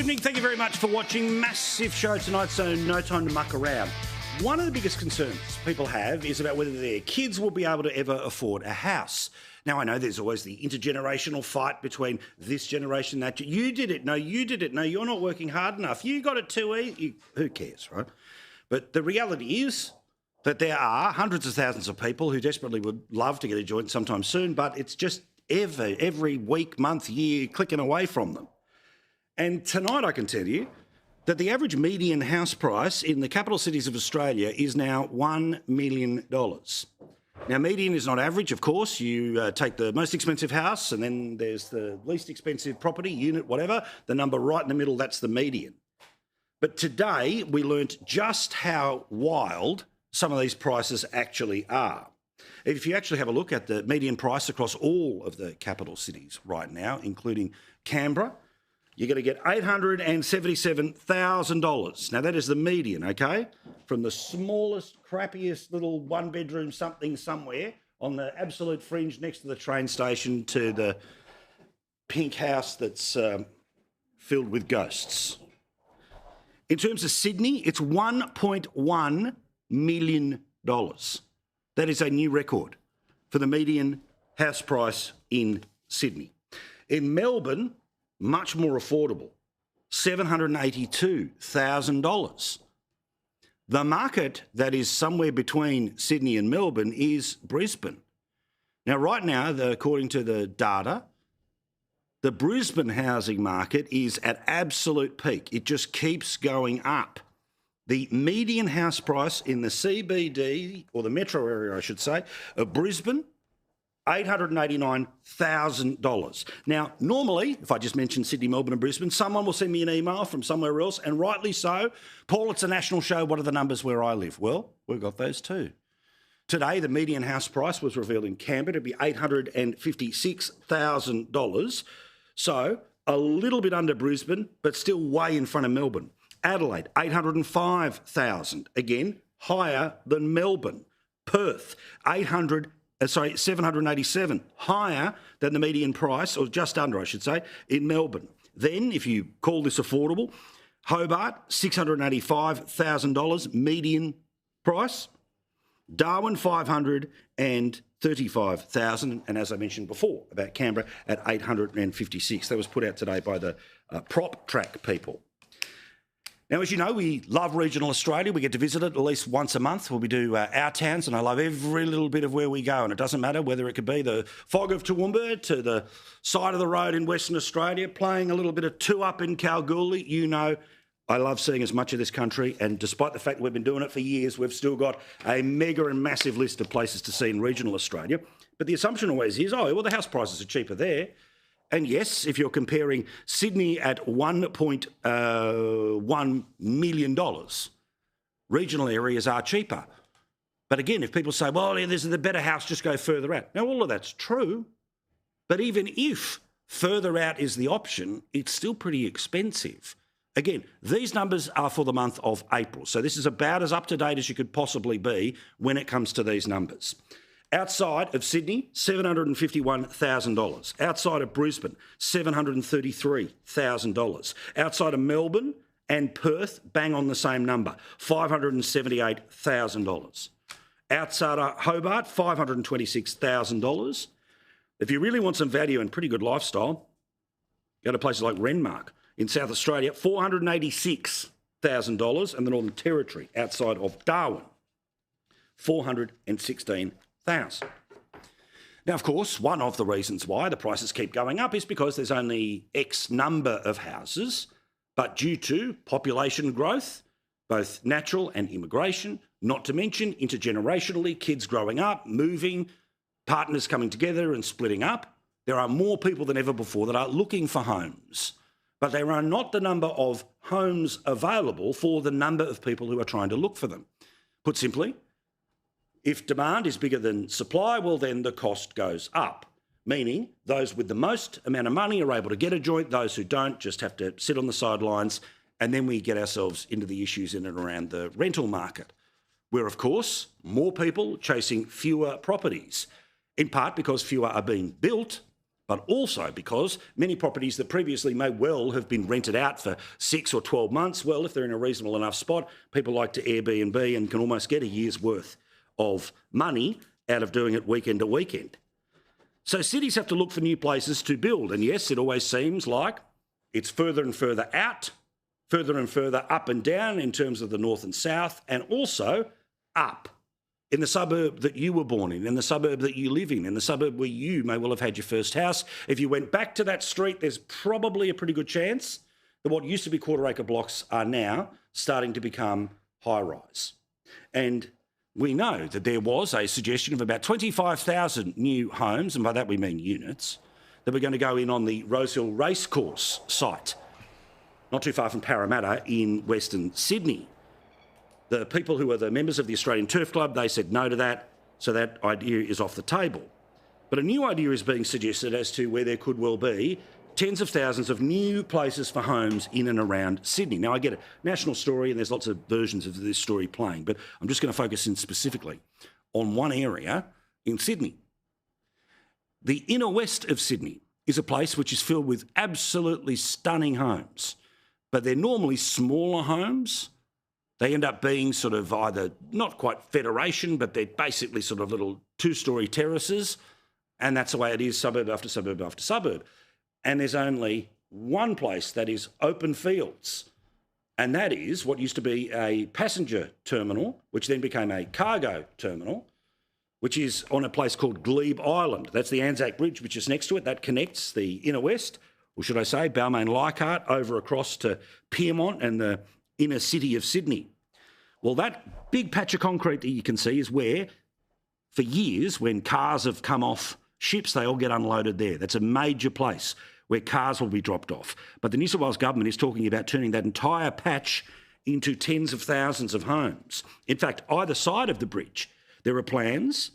evening. Thank you very much for watching. Massive show tonight, so no time to muck around. One of the biggest concerns people have is about whether their kids will be able to ever afford a house. Now, I know there's always the intergenerational fight between this generation, that. You did it. No, you did it. No, you're not working hard enough. You got it too easy. Who cares, right? But the reality is that there are hundreds of thousands of people who desperately would love to get a joint sometime soon, but it's just every week, month, year, clicking away from them. And tonight I can tell you that the average median house price in the capital cities of Australia is now $1 million. Now, median is not average, of course. You take the most expensive house and then there's the least expensive property, unit, whatever. The number right in the middle, that's the median. But today we learnt just how wild some of these prices actually are. If you actually have a look at the median price across all of the capital cities right now, including Canberra, you're going to get $877,000. Now, that is the median, okay? From the smallest, crappiest little one-bedroom something somewhere on the absolute fringe next to the train station to the pink house that's filled with ghosts. In terms of Sydney, it's $1.1 million. That is a new record for the median house price in Sydney. In Melbourne, much more affordable, $782,000. The market that is somewhere between Sydney and Melbourne is Brisbane. Now, right now, according to the data, the Brisbane housing market is at absolute peak. It just keeps going up. The median house price in the CBD, or the metro area, I should say, of Brisbane, $889,000. Now, normally, if I just mentioned Sydney, Melbourne and Brisbane, someone will send me an email from somewhere else, and rightly so. Paul, it's a national show. What are the numbers where I live? Well, we've got those too. Today, the median house price was revealed in Canberra to be $856,000. So, a little bit under Brisbane, but still way in front of Melbourne. Adelaide, $805,000. Again, higher than Melbourne. Perth, $787, higher than the median price, or just under, I should say, in Melbourne. Then, if you call this affordable, Hobart, $685,000 median price. Darwin, $535,000, and as I mentioned before about Canberra, at $856. That was put out today by the Prop Track people. Now, as you know, we love regional Australia. We get to visit it at least once a month where we do our towns, and I love every little bit of where we go. And it doesn't matter whether it could be the fog of Toowoomba to the side of the road in Western Australia, playing a little bit of two up in Kalgoorlie. You know, I love seeing as much of this country, and despite the fact that we've been doing it for years, we've still got a mega and massive list of places to see in regional Australia. But the assumption always is, oh, well, the house prices are cheaper there. And yes, if you're comparing Sydney at $1.1 million, regional areas are cheaper. But again, if people say, well, yeah, there's the better house, just go further out. Now, all of that's true. But even if further out is the option, it's still pretty expensive. Again, these numbers are for the month of April. So this is about as up-to-date as you could possibly be when it comes to these numbers. Outside of Sydney, $751,000. Outside of Brisbane, $733,000. Outside of Melbourne and Perth, bang on the same number, $578,000. Outside of Hobart, $526,000. If you really want some value and pretty good lifestyle, go to places like Renmark in South Australia, $486,000, and the Northern Territory outside of Darwin, $416,000. Now, of course, one of the reasons why the prices keep going up is because there's only X number of houses, but due to population growth, both natural and immigration, not to mention intergenerationally, kids growing up, moving, partners coming together and splitting up, there are more people than ever before that are looking for homes. But there are not the number of homes available for the number of people who are trying to look for them. Put simply, if demand is bigger than supply, well, then the cost goes up, meaning those with the most amount of money are able to get a joint, those who don't just have to sit on the sidelines, and then we get ourselves into the issues in and around the rental market, where, of course, more people chasing fewer properties, in part because fewer are being built, but also because many properties that previously may well have been rented out for 6 or 12 months, well, if they're in a reasonable enough spot, people like to Airbnb and can almost get a year's worth of money out of doing it weekend to weekend. So cities have to look for new places to build. And yes, it always seems like it's further and further out, further and further up and down in terms of the north and south, and also up in the suburb that you were born in the suburb that you live in the suburb where you may well have had your first house. If you went back to that street, there's probably a pretty good chance that what used to be quarter-acre blocks are now starting to become high-rise. And we know that there was a suggestion of about 25,000 new homes, and by that we mean units, that were going to go in on the Rosehill Racecourse site, not too far from Parramatta in Western Sydney. The people who are the members of the Australian Turf Club, they said no to that, so that idea is off the table. But a new idea is being suggested as to where there could well be tens of thousands of new places for homes in and around Sydney. Now, I get it, national story, and there's lots of versions of this story playing, but I'm just going to focus in specifically on one area in Sydney. The inner west of Sydney is a place which is filled with absolutely stunning homes, but they're normally smaller homes. They end up being sort of either not quite federation, but they're basically sort of little two-storey terraces, and that's the way it is suburb after suburb after suburb. And there's only one place that is open fields, and that is what used to be a passenger terminal, which then became a cargo terminal, which is on a place called Glebe Island. That's the Anzac Bridge, which is next to it. That connects the inner west, or should I say Balmain Leichhardt, over across to Pyrmont and the inner city of Sydney. Well, that big patch of concrete that you can see is where, for years, when cars have come off ships, they all get unloaded there. That's a major place where cars will be dropped off. But the New South Wales government is talking about turning that entire patch into tens of thousands of homes. In fact, either side of the bridge, there are plans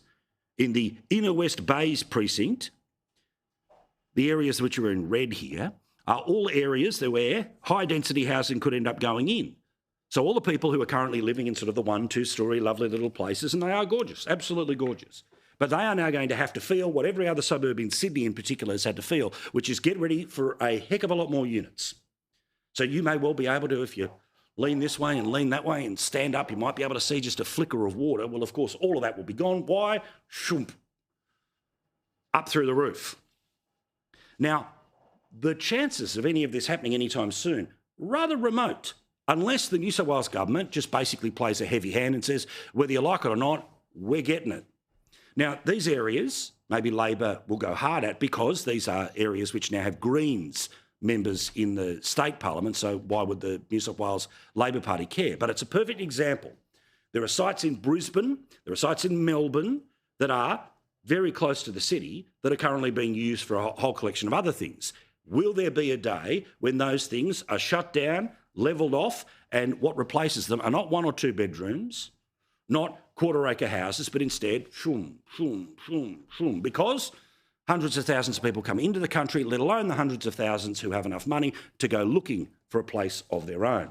in the inner West Bays precinct. The areas which are in red here are all areas where high-density housing could end up going in. So all the people who are currently living in sort of the 1-2-storey lovely little places, and they are gorgeous, absolutely gorgeous, but they are now going to have to feel what every other suburb in Sydney in particular has had to feel, which is get ready for a heck of a lot more units. So you may well be able to, if you lean this way and lean that way and stand up, you might be able to see just a flicker of water. Well, of course, all of that will be gone. Why? Shoomp. Up through the roof. Now, the chances of any of this happening anytime soon, rather remote, unless the New South Wales government just basically plays a heavy hand and says, whether you like it or not, we're getting it. Now, these areas, maybe Labor will go hard at because these are areas which now have Greens members in the state parliament, so why would the New South Wales Labor Party care? But it's a perfect example. There are sites in Brisbane, there are sites in Melbourne that are very close to the city that are currently being used for a whole collection of other things. Will there be a day when those things are shut down, levelled off, and what replaces them are not 1 or 2 bedrooms, not quarter-acre houses, but instead, shoom, shoom, shoom, shoom, because hundreds of thousands of people come into the country, let alone the hundreds of thousands who have enough money to go looking for a place of their own.